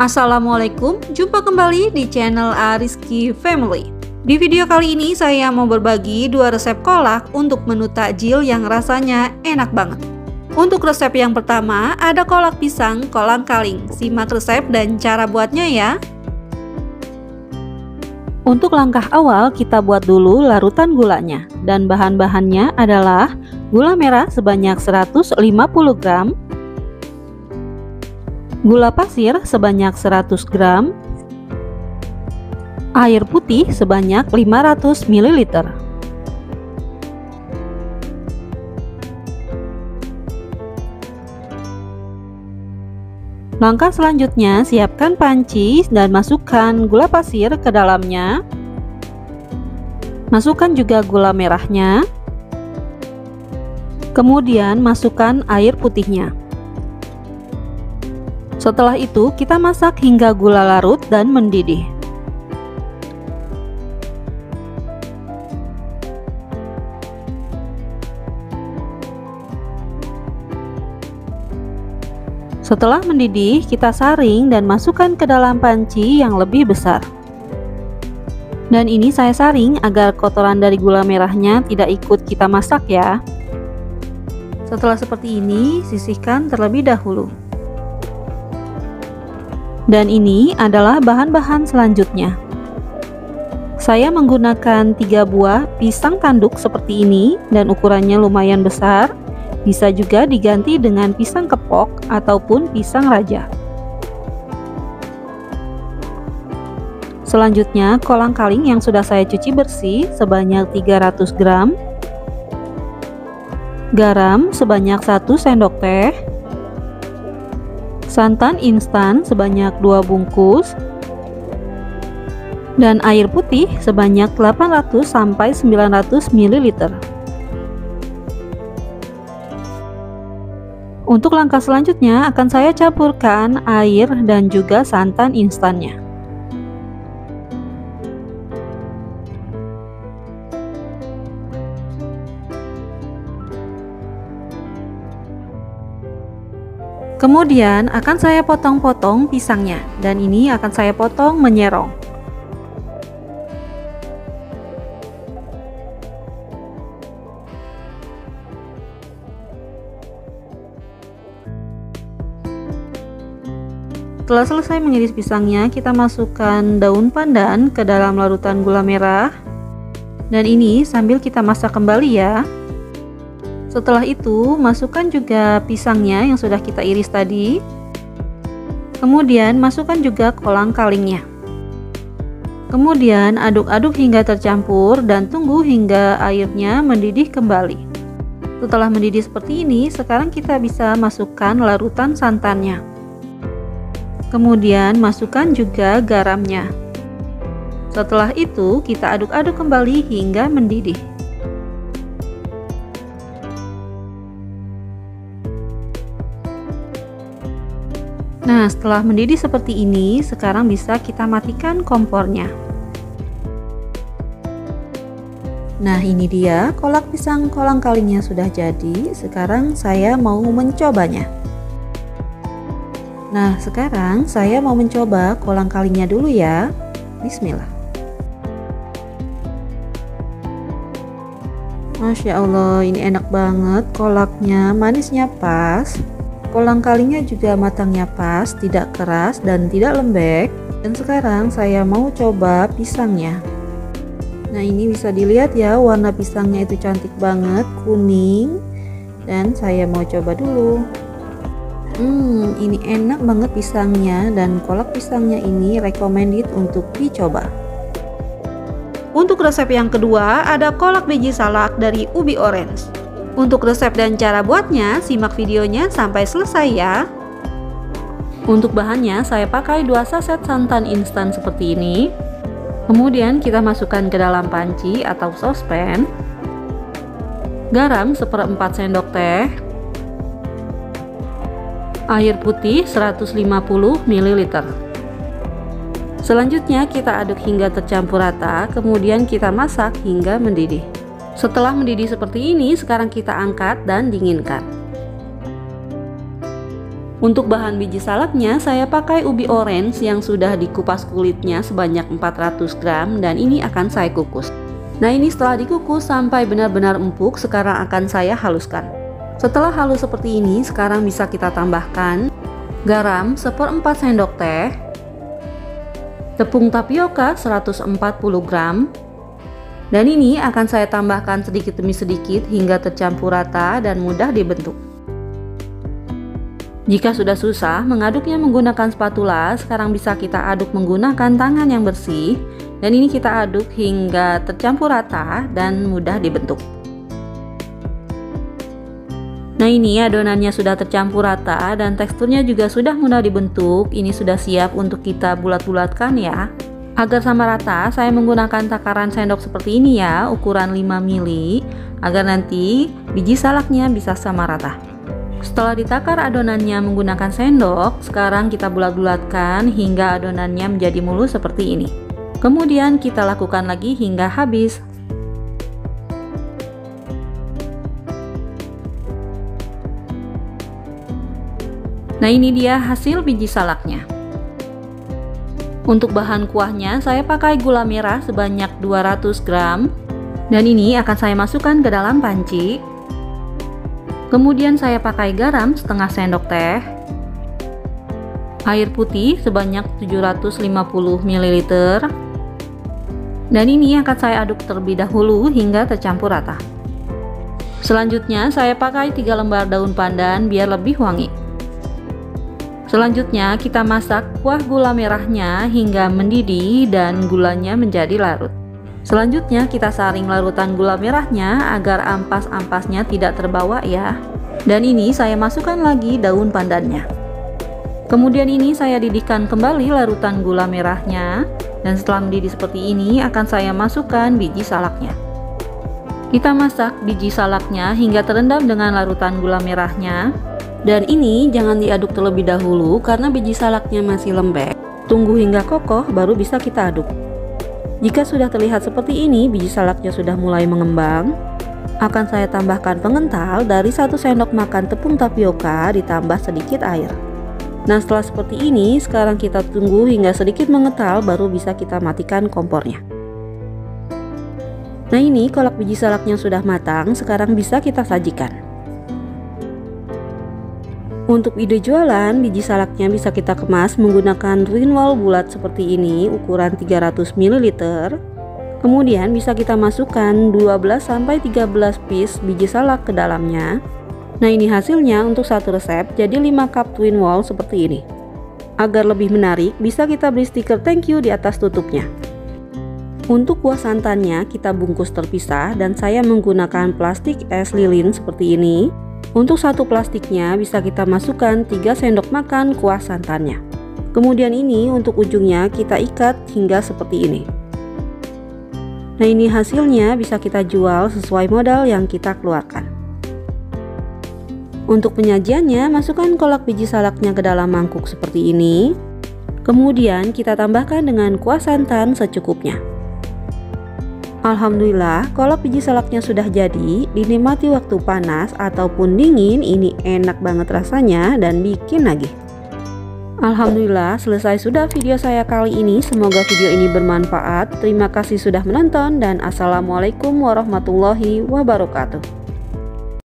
Assalamualaikum, jumpa kembali di channel Ariski Family. Di video kali ini saya mau berbagi 2 resep kolak untuk menu takjil yang rasanya enak banget. Untuk resep yang pertama ada kolak pisang kolang kaling. Simak resep dan cara buatnya ya. Untuk langkah awal kita buat dulu larutan gulanya. Dan bahan-bahannya adalah gula merah sebanyak 150 gram, gula pasir sebanyak 100 gram, air putih sebanyak 500 ml. Langkah selanjutnya, siapkan panci dan masukkan gula pasir ke dalamnya. Masukkan juga gula merahnya. Kemudian masukkan air putihnya. Setelah itu kita masak hingga gula larut dan mendidih. Setelah mendidih, kita saring dan masukkan ke dalam panci yang lebih besar. Dan ini saya saring agar kotoran dari gula merahnya tidak ikut kita masak ya. Setelah seperti ini, sisihkan terlebih dahulu. Dan ini adalah bahan-bahan selanjutnya. Saya menggunakan 3 buah pisang tanduk seperti ini dan ukurannya lumayan besar. Bisa juga diganti dengan pisang kepok ataupun pisang raja. Selanjutnya kolang kaling yang sudah saya cuci bersih sebanyak 300 gram. Garam sebanyak 1 sendok teh. Santan instan sebanyak 2 bungkus, dan air putih sebanyak 800 sampai 900 ml. Untuk langkah selanjutnya akan saya campurkan air dan juga santan instannya. Kemudian akan saya potong-potong pisangnya, dan ini akan saya potong menyerong. Setelah selesai mengiris pisangnya, kita masukkan daun pandan ke dalam larutan gula merah, dan ini sambil kita masak kembali ya. Setelah itu, masukkan juga pisangnya yang sudah kita iris tadi. Kemudian, masukkan juga kolang kalingnya. Kemudian, aduk-aduk hingga tercampur dan tunggu hingga airnya mendidih kembali. Setelah mendidih seperti ini, sekarang kita bisa masukkan larutan santannya. Kemudian, masukkan juga garamnya. Setelah itu, kita aduk-aduk kembali hingga mendidih. Nah, setelah mendidih seperti ini, sekarang bisa kita matikan kompornya. Nah, ini dia kolak pisang kolang kalingnya sudah jadi. Sekarang saya mau mencobanya. Nah, sekarang saya mau mencoba kolang kalingnya dulu ya. Bismillah. Masya Allah, ini enak banget. Kolaknya manisnya pas. Kolang kalingnya juga matangnya pas, tidak keras dan tidak lembek. Dan sekarang saya mau coba pisangnya. Nah, ini bisa dilihat ya, warna pisangnya itu cantik banget, kuning. Dan saya mau coba dulu. Ini enak banget pisangnya, dan kolak pisangnya ini recommended untuk dicoba. Untuk resep yang kedua ada kolak biji salak dari ubi orange. Untuk resep dan cara buatnya, simak videonya sampai selesai ya. Untuk bahannya, saya pakai 2 saset santan instan seperti ini. Kemudian kita masukkan ke dalam panci atau sospen. Garam 1/4 sendok teh. Air putih 150 ml. Selanjutnya kita aduk hingga tercampur rata, kemudian kita masak hingga mendidih. Setelah mendidih seperti ini, sekarang kita angkat dan dinginkan. Untuk bahan biji salaknya saya pakai ubi orange yang sudah dikupas kulitnya sebanyak 400 gram dan ini akan saya kukus. Nah ini setelah dikukus sampai benar-benar empuk, sekarang akan saya haluskan. Setelah halus seperti ini, sekarang bisa kita tambahkan garam 1/4 sendok teh, tepung tapioka 140 gram, dan ini akan saya tambahkan sedikit demi sedikit hingga tercampur rata dan mudah dibentuk. Jika sudah susah mengaduknya menggunakan spatula, sekarang bisa kita aduk menggunakan tangan yang bersih, dan ini kita aduk hingga tercampur rata dan mudah dibentuk. Nah ini adonannya sudah tercampur rata dan teksturnya juga sudah mudah dibentuk. Ini sudah siap untuk kita bulat-bulatkan ya. Agar sama rata saya menggunakan takaran sendok seperti ini ya, ukuran 5 mili, agar nanti biji salaknya bisa sama rata. Setelah ditakar adonannya menggunakan sendok, sekarang kita bulat-bulatkan hingga adonannya menjadi mulus seperti ini. Kemudian kita lakukan lagi hingga habis. Nah ini dia hasil biji salaknya. Untuk bahan kuahnya saya pakai gula merah sebanyak 200 gram, dan ini akan saya masukkan ke dalam panci. Kemudian saya pakai garam setengah sendok teh, air putih sebanyak 750 ml, dan ini akan saya aduk terlebih dahulu hingga tercampur rata. Selanjutnya saya pakai 3 lembar daun pandan biar lebih wangi. Selanjutnya kita masak kuah gula merahnya hingga mendidih dan gulanya menjadi larut. Selanjutnya kita saring larutan gula merahnya agar ampas-ampasnya tidak terbawa ya. Dan ini saya masukkan lagi daun pandannya. Kemudian ini saya didihkan kembali larutan gula merahnya, dan setelah mendidih seperti ini akan saya masukkan biji salaknya. Kita masak biji salaknya hingga terendam dengan larutan gula merahnya. Dan ini jangan diaduk terlebih dahulu karena biji salaknya masih lembek. Tunggu hingga kokoh baru bisa kita aduk. Jika sudah terlihat seperti ini, biji salaknya sudah mulai mengembang, akan saya tambahkan pengental dari 1 sendok makan tepung tapioka ditambah sedikit air. Nah setelah seperti ini, sekarang kita tunggu hingga sedikit mengental baru bisa kita matikan kompornya. Nah ini kolak biji salaknya sudah matang, sekarang bisa kita sajikan. Untuk ide jualan, biji salaknya bisa kita kemas menggunakan rinwal bulat seperti ini, ukuran 300 ml. Kemudian bisa kita masukkan 12-13 piece biji salak ke dalamnya. Nah ini hasilnya untuk satu resep, jadi 5 cup twin wall seperti ini. Agar lebih menarik, bisa kita beri stiker thank you di atas tutupnya. Untuk kuah santannya kita bungkus terpisah dan saya menggunakan plastik es lilin seperti ini. Untuk satu plastiknya bisa kita masukkan 3 sendok makan kuah santannya. Kemudian ini untuk ujungnya kita ikat hingga seperti ini. Nah ini hasilnya bisa kita jual sesuai modal yang kita keluarkan. Untuk penyajiannya masukkan kolak biji salaknya ke dalam mangkuk seperti ini. Kemudian kita tambahkan dengan kuah santan secukupnya. Alhamdulillah kolak biji salaknya sudah jadi, dinikmati waktu panas ataupun dingin, ini enak banget rasanya dan bikin nagih. Alhamdulillah selesai sudah video saya kali ini, semoga video ini bermanfaat. Terima kasih sudah menonton dan assalamualaikum warahmatullahi wabarakatuh.